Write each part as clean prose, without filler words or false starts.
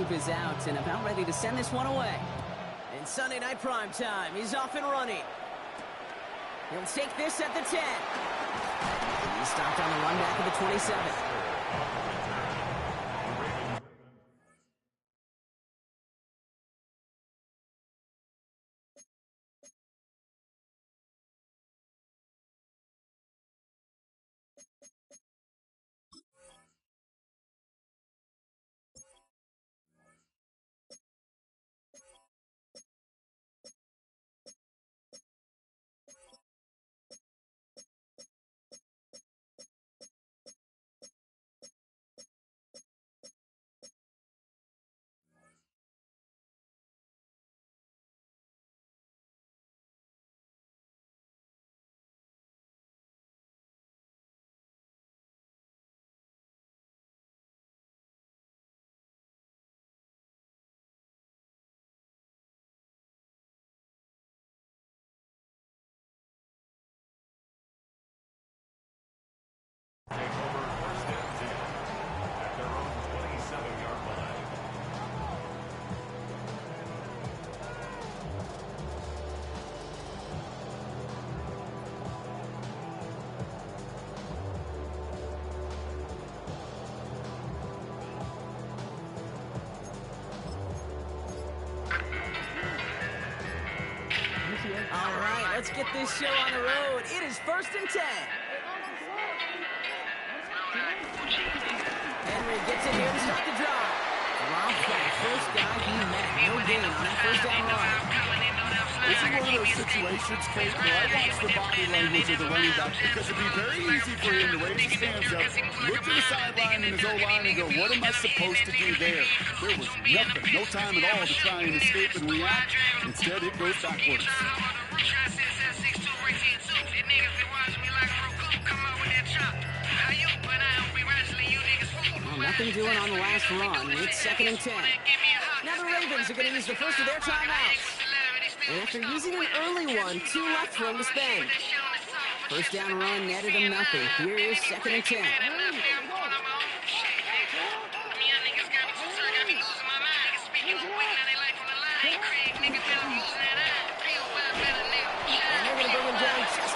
scoop is out and about ready to send this one away. In Sunday night prime time, he's off and running. He'll take this at the 10. He's stopped on the run back of the 27. All right, let's get this show on the road. It is 1st and 10. Henry gets in here to start the drive. Rob for the first guy he met. No gain on that first down run. This is one of those situations, Kate, where I watch the body language of the running back because it'd be very easy for him to raise his hands up, look to the sideline and his O-line and go, what am I supposed to do there? There was nothing, no time at all to try and escape and react. Instead, it goes backwards. Well, nothing doing on the last run. It's 2nd and 10. Now the Ravens are going to use the first of their timeouts. And after using an early one, 2 left for him to spend. First down run netted him nothing. Here is 2nd and 10.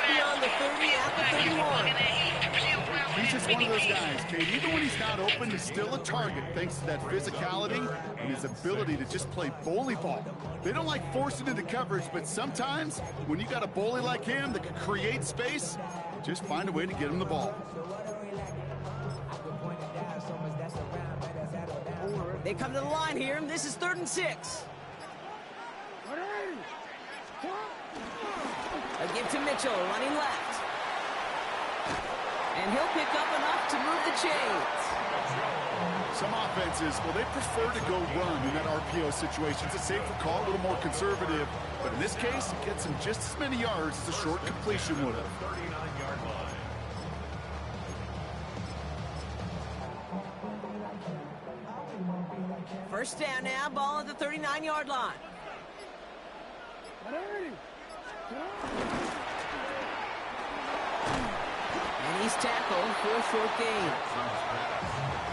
Beyond the 30 at the 31. He's just one of those guys, Kate. Even when he's not open, he's still a target thanks to that physicality and his ability to just play bully ball. They don't like forcing into coverage, but sometimes when you got a bully like him that can create space, just find a way to get him the ball. They come to the line here. This is 3rd and 6. A give to Mitchell, running left. And he'll pick up enough to move the chains. Some offenses, well, they prefer to go run in that RPO situation. It's a safer call, a little more conservative. But in this case, it gets him just as many yards as a short completion would have. 39-yard line. First down now, ball at the 39-yard line. And he's tackled for a short gain.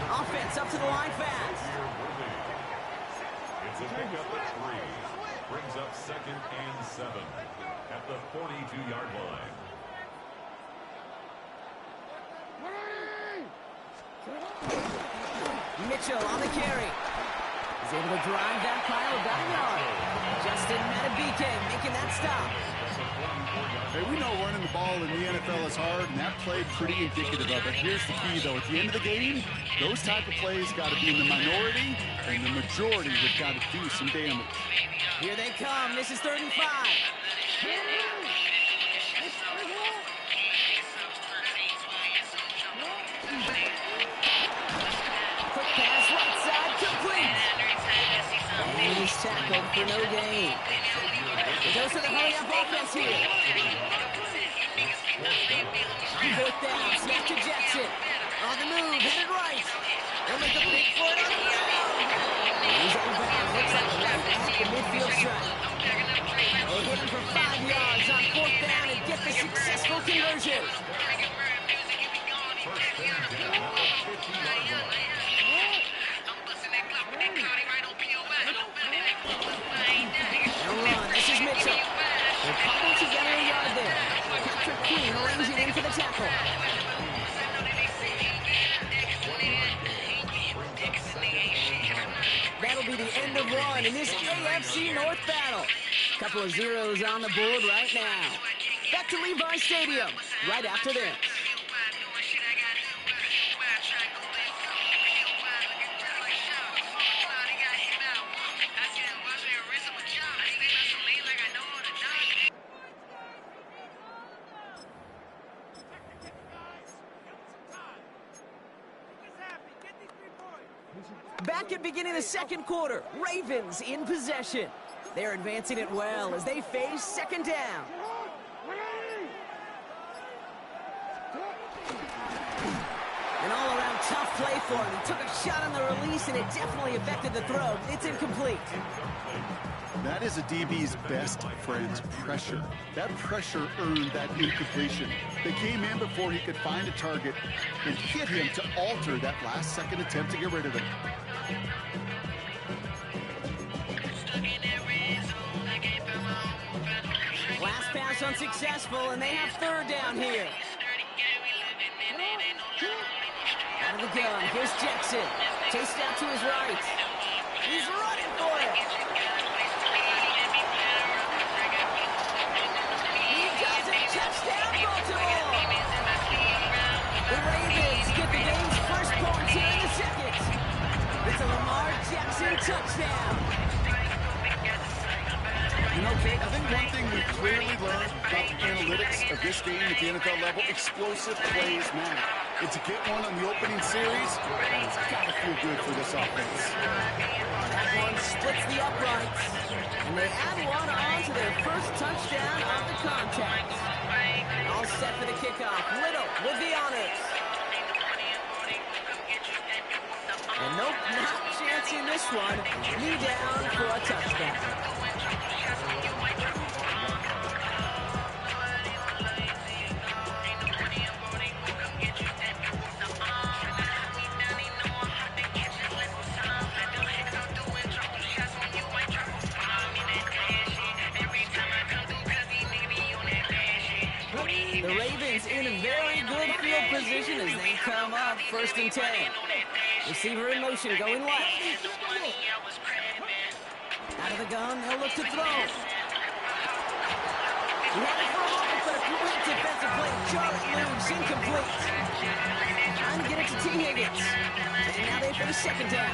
Offense up to the line fast. It's a pickup at 3. Brings up 2nd and 7 at the 42-yard line. Mitchell on the carry. He's able to drive that pile about a yard. Justin Matabike making that stop. Hey, we know running the ball in the NFL is hard, and that play pretty indicative of it. Here's the key, though. At the end of the game, those type of plays got to be in the minority, and the majority have got to do some damage. Here they come. This is 3rd and 5. Quick pass, right side, complete. And he's tackled for no gain. It goes to the hurry-up offense here. 4th down, snap to Jackson. On the move, headed right. They'll make a big foot on the ground. He's on bounds, looks like right at the midfield stripe. They hit him for 5 yards on 4th down and get the successful conversion. They'll run. This is Mitchell. They'll cobble together a yard there. Patrick Queen arranging in for the tackle. That'll be the end of one in this AFC North battle. Couple of zeros on the board right now. Back to Levi Stadium right after this. Back at beginning of the second quarter, Ravens in possession. They're advancing it well as they face second down. An all-around tough play for him. He took a shot on the release, and it definitely affected the throw. It's incomplete. That is a DB's best friend, pressure. That pressure earned that incompletion. They came in before he could find a target and hit him to alter that last-second attempt to get rid of him. Last pass unsuccessful, and they have third down here. Out of the gun, here's Jackson. Chased out to his right. He's running for it. He does it. Touchdown, Baltimore. The Ravens get the game's first points here in the second. It's a Lamar Jackson touchdown. You know, Kate, I think one thing we clearly learned about the analytics of this game at the NFL level, explosive plays matter. And to get one on the opening series, it's got to feel good for this offense. That one splits the uprights, and they add one on to their first touchdown of the contest. All set for the kickoff. Little with the honors. And nope, not chancing this one. Knee down for a touchdown. The Ravens in a very good field position as they come up 1st and 10. Receiver in motion going left. Out of the gun, they'll look to throw. He had it for a moment, but a great defensive play. Charlie moves incomplete. Trying to get it to T. Higgins. And now they face second down.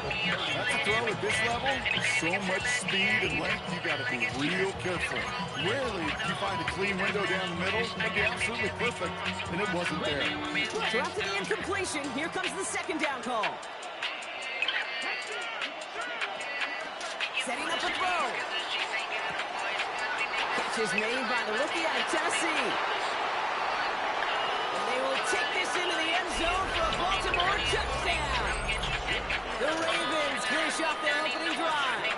That's a throw at this level. So much speed and length, you got to be real careful. Rarely do you find a clean window down the middle. That'd be absolutely perfect, and it wasn't there. So after the incompletion, here comes the second down call. Setting up a throw. Catch is made by the rookie out of Tennessee. And they will take this into the end zone for a Baltimore touchdown. The Ravens finish off their opening drive.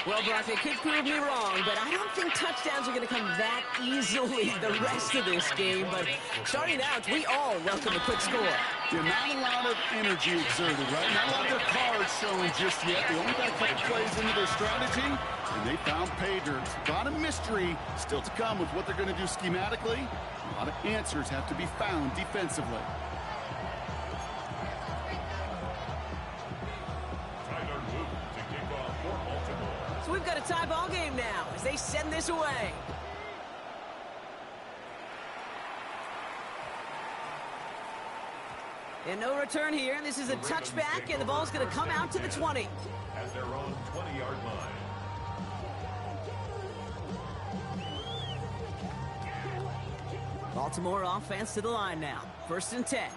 Well, Brock, they could prove me wrong, but I don't think touchdowns are going to come that easily the rest of this game. But starting out, we all welcome a quick score. Yeah, not a lot of energy exerted, right? Not a lot of their cards showing just yet. They only got a couple plays into their strategy, and they found pay dirt. A lot of mystery still to come with what they're going to do schematically. A lot of answers have to be found defensively. So we've got a tie ball game now as they send this away. And no return here. This is a touchback, and the ball's going to come out to the 20. At their own 20-yard line. Baltimore offense to the line now. 1st and 10.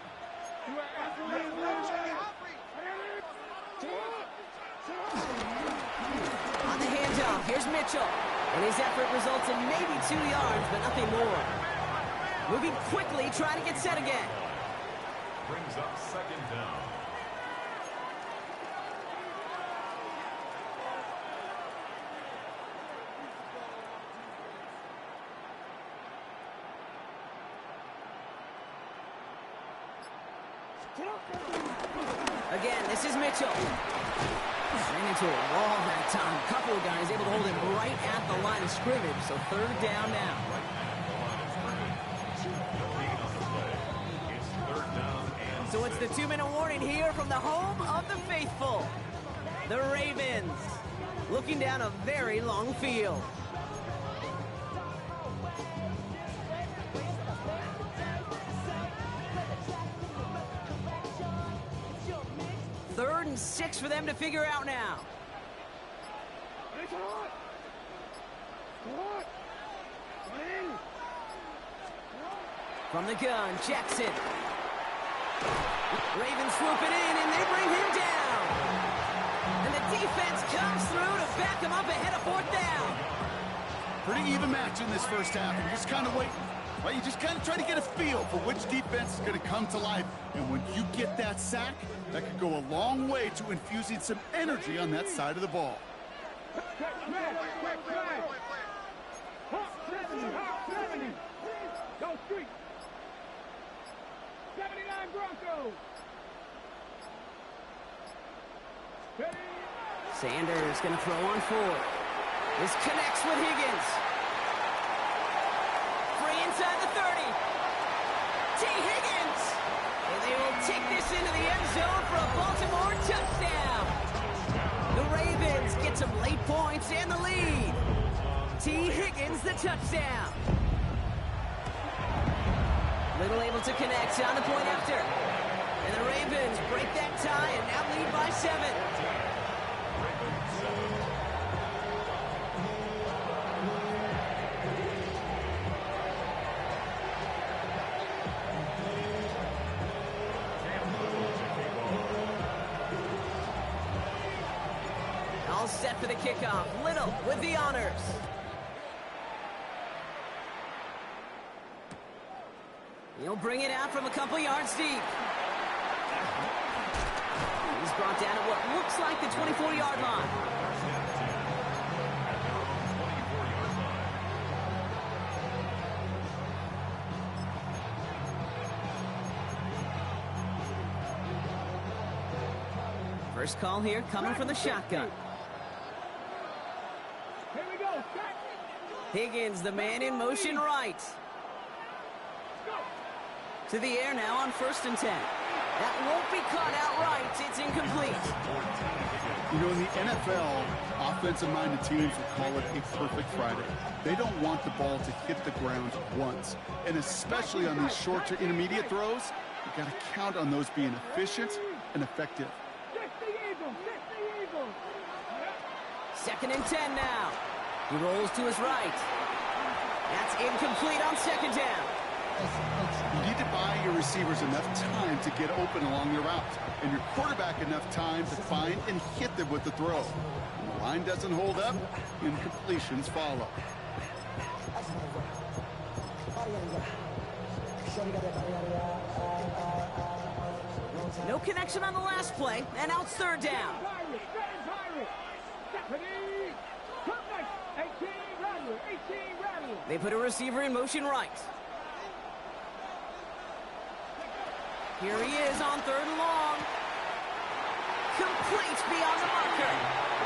On the handoff, here's Mitchell. And his effort results in maybe 2 yards, but nothing more. Moving quickly, trying to get set again. Brings up second down. Again, this is Mitchell. And he to a wall that time. A couple of guys able to hold him right at the line of scrimmage, so third down now. So it's the 2-minute warning here from the home of the faithful. The Ravens looking down a very long field. Third and 6 for them to figure out now. From the gun, Jackson. Ravens swoop it in, and they bring him down. And the defense comes through to back him up ahead of fourth down. Pretty even match in this first half. You just kind of wait. Right? You just kind of try to get a feel for which defense is going to come to life. And when you get that sack, that could go a long way to infusing some energy on that side of the ball. Go street. 79 Broncos. Sanders going to throw on 4. This connects with Higgins. Free inside the 30. T. Higgins. And they will take this into the end zone for a Baltimore touchdown. The Ravens get some late points and the lead. T. Higgins the touchdown. Little able to connect on the point after. And the Ravens break that tie and now lead by 7. All set for the kickoff. Little with the honors. He'll bring it out from a couple yards deep. He's brought down at what looks like the 24-yard line. First call here coming from the shotgun. Here we go. Higgins, the man in motion right. To the air now on 1st and 10. That won't be caught outright. It's incomplete. You know, in the NFL, offensive-minded teams will call it a perfect Friday. They don't want the ball to hit the ground once. And especially on these short to intermediate throws, you got to count on those being efficient and effective. 2nd and 10 now. He rolls to his right. That's incomplete on 2nd down. You need to buy your receivers enough time to get open along your route, and your quarterback enough time to find and hit them with the throw. When the line doesn't hold up, incompletions follow. No connection on the last play, and now it's 3rd down. They put a receiver in motion right. Here he is on 3rd and long. Complete beyond the marker.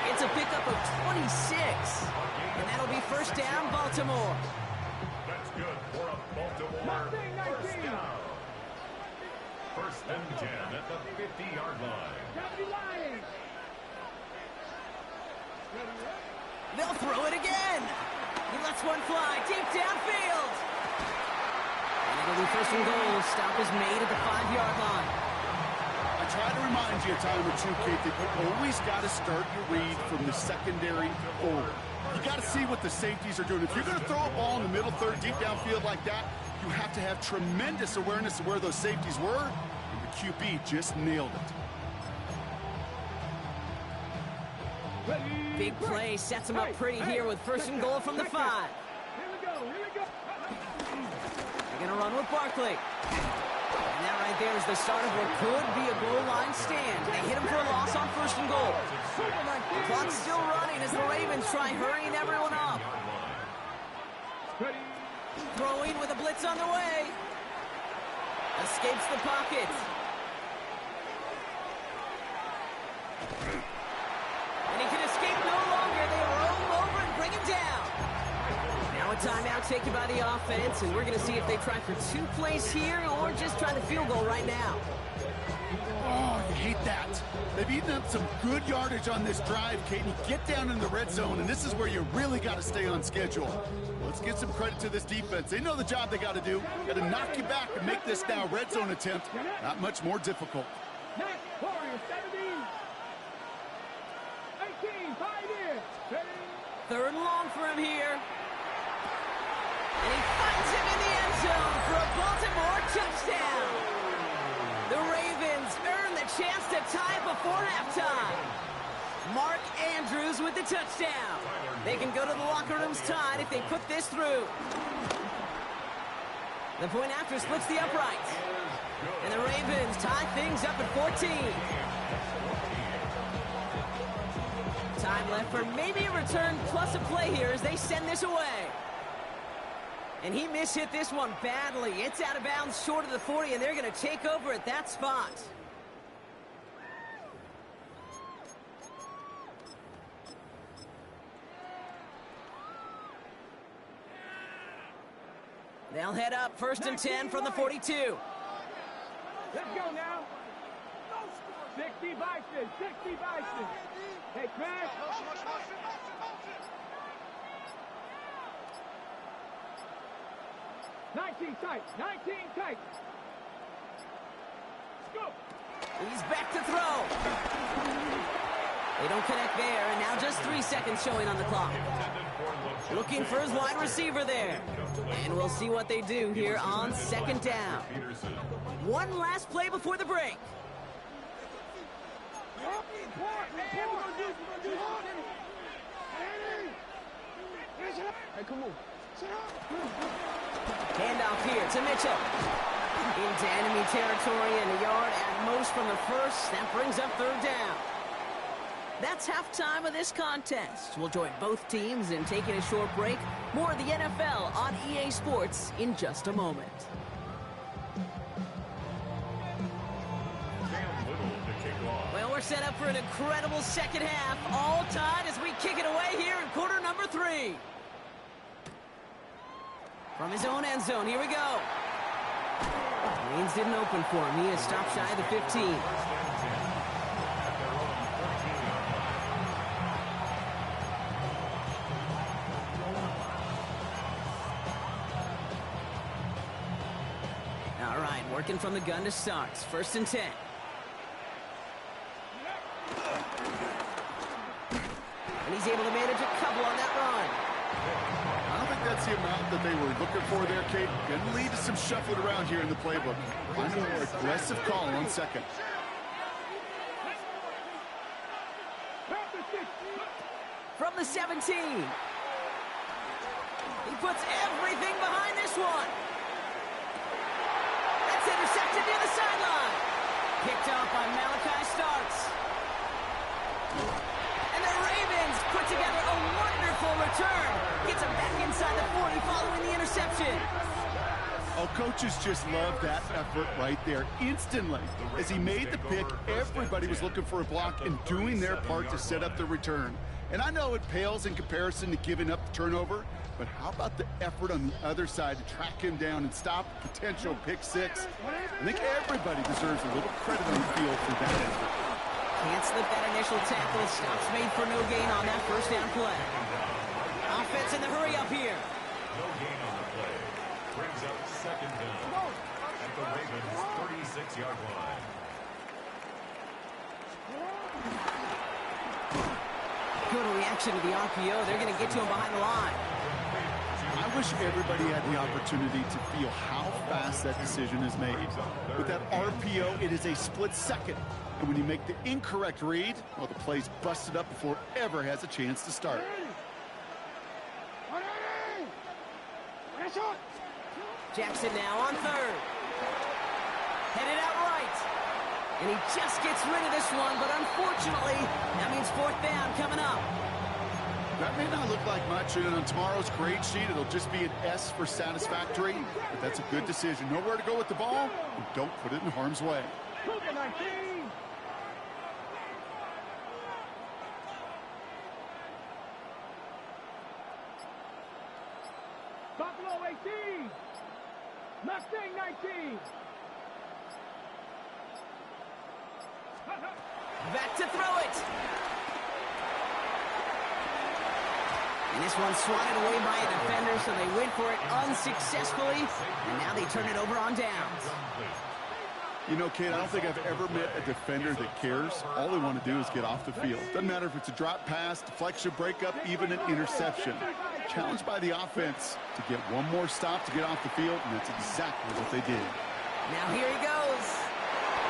It's a pickup of 26. And that'll be 1st down, Baltimore. That's good for a Baltimore 1st down. 1st and 10 at the 50-yard line. They'll throw it again. He lets one fly deep downfield. And it'll be 1st and goal. Stop is made at the 5-yard line. I try to remind you a time or two, Kate, that you always got to start your read from the secondary forward. You got to see what the safeties are doing. If you're going to throw a ball in the middle third, deep downfield like that, you have to have tremendous awareness of where those safeties were, and the QB just nailed it. Big play sets him up pretty here with 1st and goal from the 5. Here we go. They're going to run with Barkley. And that right there is the start of what could be a goal line stand. They hit him for a loss on 1st and goal. The clock's still running as the Ravens try hurrying everyone up. Throwing with a blitz on the way. Escapes the pocket. And he timeout taken by the offense, and we're going to see if they try for 2 plays here or just try the field goal right now. Oh, you hate that. They've eaten up some good yardage on this drive, Katie. Get down in the red zone, and this is where you really got to stay on schedule. Let's give some credit to this defense. They know the job they got to do. Got to knock you back and make this now red zone attempt not much more difficult. Next, Warriors, 17. 18, 5 here. 3rd and long for him here. And he finds him in the end zone for a Baltimore touchdown. The Ravens earn the chance to tie it before halftime. Mark Andrews with the touchdown. They can go to the locker rooms tied if they put this through. The point after splits the uprights. And the Ravens tie things up at 14. Time left for maybe a return plus a play here as they send this away. And he mishit this one badly. It's out of bounds short of the 40, and they're going to take over at that spot. They'll head up 1st and 10 from the 42. Let's go now. 60 Bison, 60 Bison. Hey, Crash. 19 tight, 19 tight. Let's go. He's back to throw. They don't connect there, and now just 3 seconds showing on the clock. Looking for his wide receiver there. And we'll see what they do here on 2nd down. One last play before the break. Hey, come on. Handoff here to Mitchell. Into enemy territory and a yard at most from the 1st. That brings up 3rd down. That's halftime of this contest. We'll join both teams in taking a short break. More of the NFL on EA Sports in just a moment. Well, we're set up for an incredible 2nd half. All tied as we kick it away here in quarter number 3. From his own end zone, here we go. Lanes didn't open for him. He is stopped shy of the 15. All right, working from the gun to start. 1st and 10. And he's able to manage a couple on that run. I don't think that's the amount that they were looking for there, Kate. Going to lead to some shuffling around here in the playbook. Find a more aggressive call on 2nd. From the 17. He puts everything behind this one. That's intercepted near the sideline. Picked off by Malachi Starks. And the Ravens put together a wonderful return. Gets him back inside the 40 following the interception. Oh, coaches just love that effort right there. Instantly, as he made the pick, everybody was looking for a block and doing their part to set up the return. And I know it pales in comparison to giving up the turnover, but how about the effort on the other side to track him down and stop a potential pick 6? I think everybody deserves a little credit on the field for that effort. Can't slip that initial tackle. Stops made for no gain on that 1st down play. Offense in the hurry up here. No gain on the play. Brings up 2nd down at the Ravens' 36-yard line. Good reaction to the RPO. They're going to get to him behind the line. I wish everybody had the opportunity to feel how fast that decision is made. With that RPO, it is a split second. And when you make the incorrect read, well, the play's busted up before it ever has a chance to start. Jackson now on 3rd. Headed out right. And he just gets rid of this one, but unfortunately, that means 4th down coming up. That may not look like much, and on tomorrow's grade sheet, it'll just be an S for satisfactory, but that's a good decision. Nowhere to go with the ball, and don't put it in harm's way. Buffalo 18. Mustang 19. Back to throw it. And this one swatted away by a defender, so they went for it unsuccessfully. And now they turn it over on downs. You know, Kate, I don't think I've ever met a defender that cares. All they want to do is get off the field. Doesn't matter if it's a drop pass, deflection, breakup, even an interception. Challenged by the offense to get one more stop to get off the field, and that's exactly what they did. Now here he goes.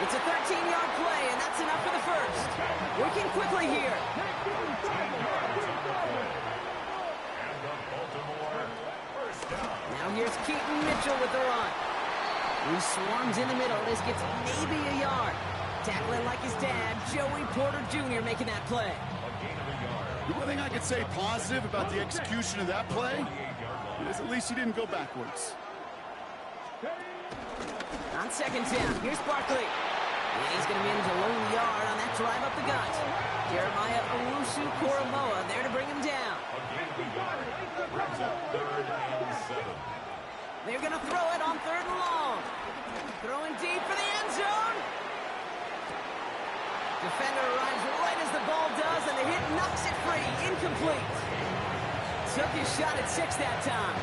It's a 13-yard play, and that's enough for the first. Working quickly here. Now here's Keaton Mitchell with the run. He swarms in the middle. This gets maybe a yard. Tackling like his dad, Joey Porter Jr. making that play. The one thing I could say positive about the execution of that play is at least he didn't go backwards. On second down, here's Barkley. And he's going to manage a low yard on that drive up the gut. Jeremiah Owusu-Koramoah there to bring him down. They're going to throw it on 3rd and long. Throwing deep for the end zone. Defender arrives right as the ball does, and the hit knocks it free. Incomplete. Took his shot at 6 that time.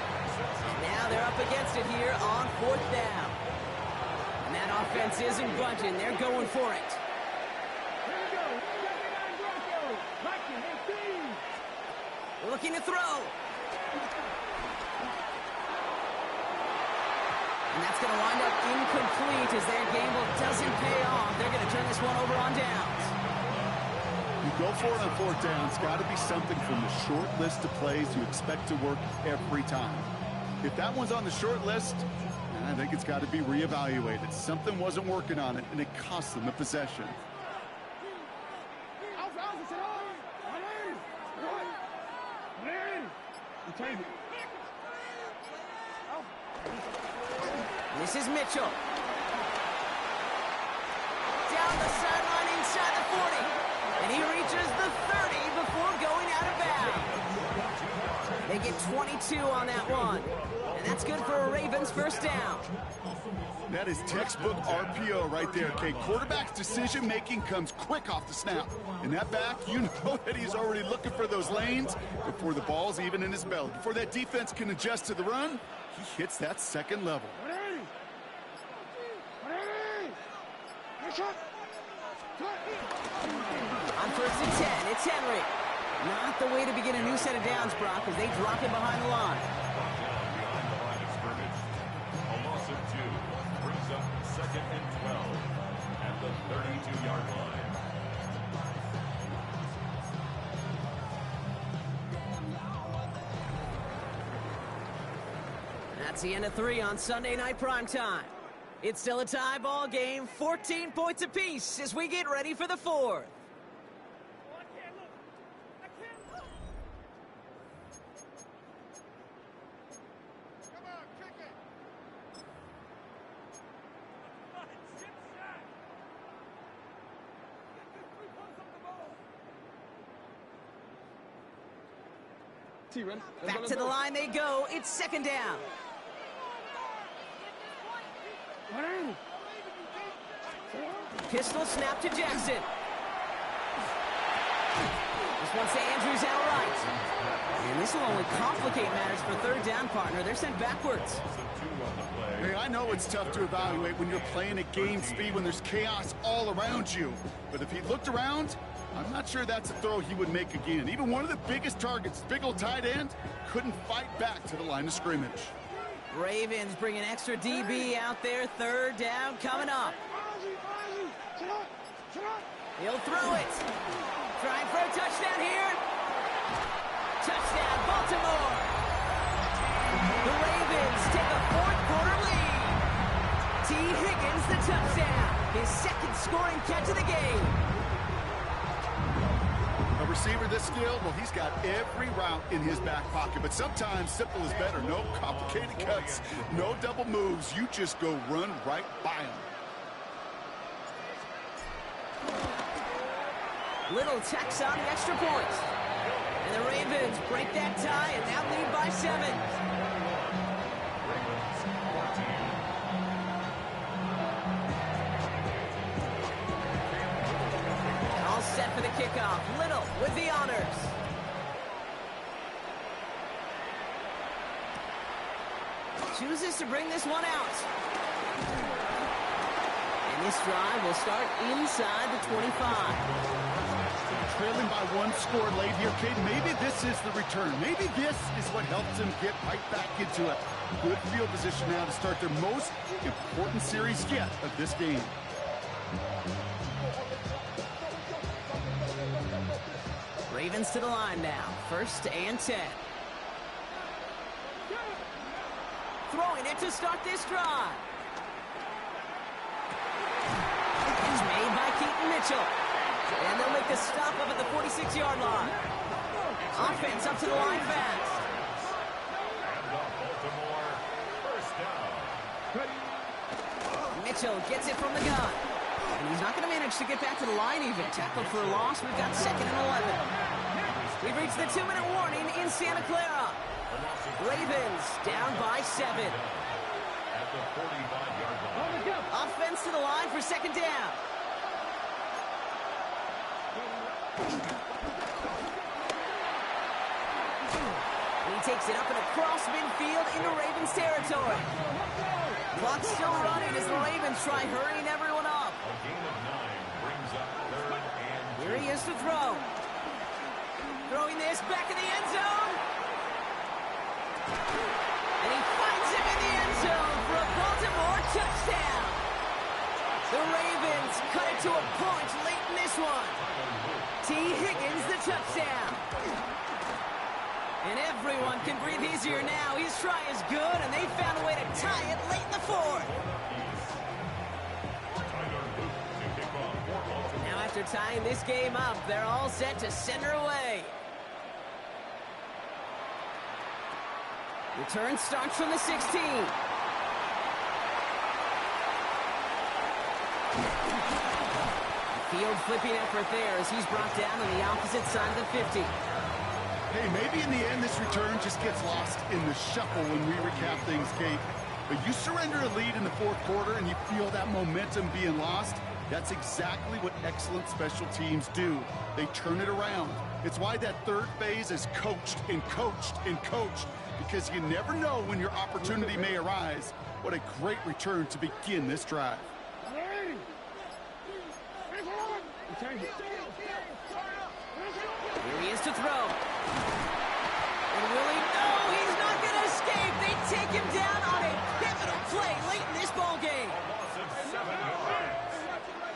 Now they're up against it here on 4th down. And that offense isn't budging. They're going for it. Here we go. 79 Broncos. Viking 18. Looking to throw. And that's going to wind up incomplete as their gamble doesn't pay off. They're going to turn this one over on downs. You go for it on 4th down. It's got to be something from the short list of plays you expect to work every time. If that one's on the short list, I think it's got to be reevaluated. Something wasn't working on it, and it cost them the possession. This is Mitchell. Down the sideline inside the 40. And he reaches the 30 before going out of bounds. They get 22 on that one. And that's good for a Ravens first down. That is textbook RPO right there, Kate. Quarterback's decision-making comes quick off the snap. And that back, you know that he's already looking for those lanes before the ball's even in his belly. Before that defense can adjust to the run, he hits that second level. On 1st and 10, it's Henry. Not the way to begin a new set of downs, Brock, as they drop him behind the line. Behind the line of scrimmage. A loss of 2 brings up 2nd and 12 at the 32-yard line. That's the end of 3 on Sunday Night Primetime. It's still a tie ball game, 14 points apiece as we get ready for the 4th. Back to the line they go. It's 2nd down. Pistol snap to Jackson. This one's to Andrews outright. And this will only complicate matters for 3rd down, partner. They're sent backwards. Hey, I know it's tough to evaluate when you're playing at game speed, when there's chaos all around you. But if he looked around, I'm not sure that's a throw he would make again. Even one of the biggest targets, big old tight end, couldn't fight back to the line of scrimmage. Ravens bringing extra DB out there. 3rd down coming up. He'll throw it. Trying for a touchdown here. Touchdown, Baltimore. The Ravens take a 4th quarter lead. T. Higgins the touchdown. His 2nd scoring catch of the game. A receiver this skilled, well, he's got every route in his back pocket. But sometimes simple is better. No complicated cuts, no double moves. You just go run right by him. Little tacks on the extra point. And the Ravens break that tie and now lead by 7. set for the kickoff. Little with the honors. Chooses to bring this one out. And this drive will start inside the 25. Trailing by one score late here, Cade. Maybe this is the return. Maybe this is what helps them get right back into it. Good field position now to start their most important series yet of this game. Ravens to the line now. 1st and 10. Throwing it to start this drive. It's made by Keaton Mitchell. And they'll make the stop up at the 46-yard line. Offense up to the line fast. And the Baltimore first down. Mitchell gets it from the gun. And he's not going to manage to get back to the line even. Tackled for a loss. We've got 2nd and 11. We've reached the 2-minute warning in Santa Clara. Ravens down by 7. At the 45-yard line. Offense to the line for 2nd down. He takes it up and across midfield into Ravens territory. Clock's still running as the Ravens try hurrying everyone up. A gain of 9 brings up 3rd and 2. Here he is to throw. Throwing this back in the end zone. And he finds him in the end zone for a Baltimore touchdown. The Ravens cut it to a point late in this one. T. Higgins the touchdown. And everyone can breathe easier now. His try is good, and they found a way to tie it late in the 4th. Now after tying this game up, they're all set to send her away. Return starts from the 16. Field flipping effort there as he's brought down on the opposite side of the 50. Hey, maybe in the end this return just gets lost in the shuffle when we recap things, Kate. But you surrender a lead in the 4th quarter and you feel that momentum being lost. That's exactly what excellent special teams do. They turn it around. It's why that 3rd phase is coached and coached and coached, because you never know when your opportunity may arise. What a great return to begin this drive. Here he is to throw. And will he? No, he's not going to escape. They take him down on a pivotal play late in this ball game. A loss of 7 yards.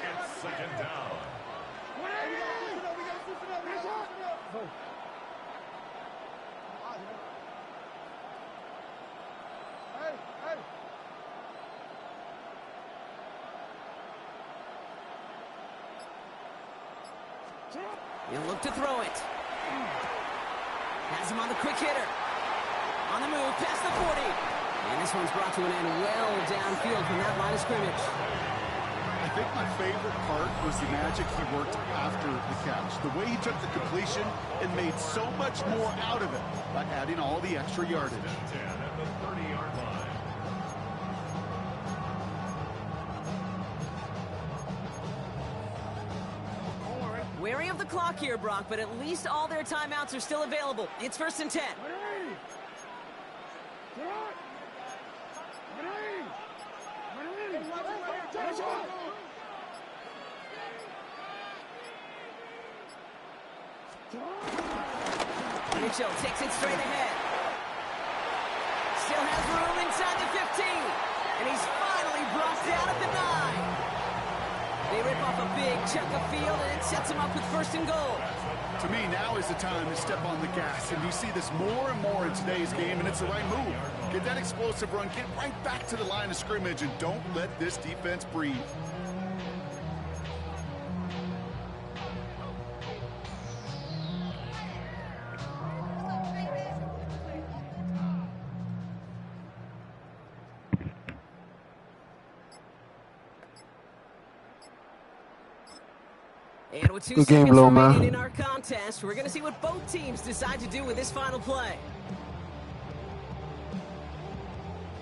It's 2nd down. He'll look to throw it. Has him on the quick hitter. On the move, past the 40. And this one's brought to an end well downfield from that line of scrimmage. I think my favorite part was the magic he worked after the catch. The way he took the completion and made so much more out of it by adding all the extra yardage. 10 at the 30-yard line. Wary of the clock here, Brock, but at least all their timeouts are still available. It's 1st and 10. Mitchell takes it straight ahead. Still has room inside the 15. And he's finally brought down at the 9. They rip off a big chunk of field, and it sets him up with 1st and goal. To me, now is the time to step on the gas, and you see this more and more in today's game, and it's the right move. Get that explosive run, get right back to the line of scrimmage, and don't let this defense breathe. And with 2 seconds remaining in our contest, we're going to see what both teams decide to do with this final play.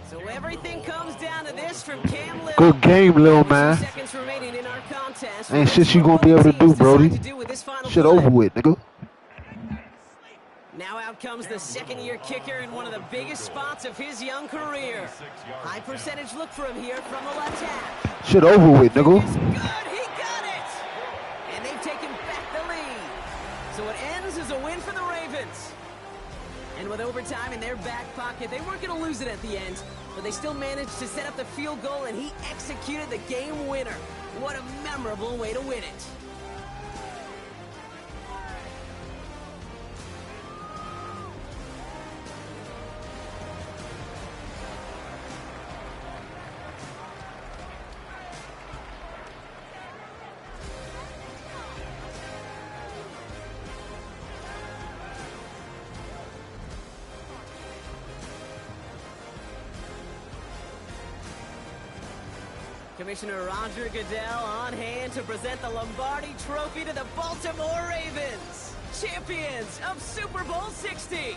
So everything comes down to this from Cam Little. Good game, little man. Seconds remaining in our contest. Ain't shit you gonna be able to do, Brody. Shit over with, nigga. Now out comes the second-year kicker in one of the biggest spots of his young career. High percentage look for him here from the left half. Shit over with, nigga. Good, he got it! And they've taken back the lead. So it ends as a win for the Ravens. And with overtime in their back pocket, they weren't going to lose it at the end, but they still managed to set up the field goal, and he executed the game winner. What a memorable way to win it. Commissioner Roger Goodell on hand to present the Lombardi Trophy to the Baltimore Ravens, champions of Super Bowl 60.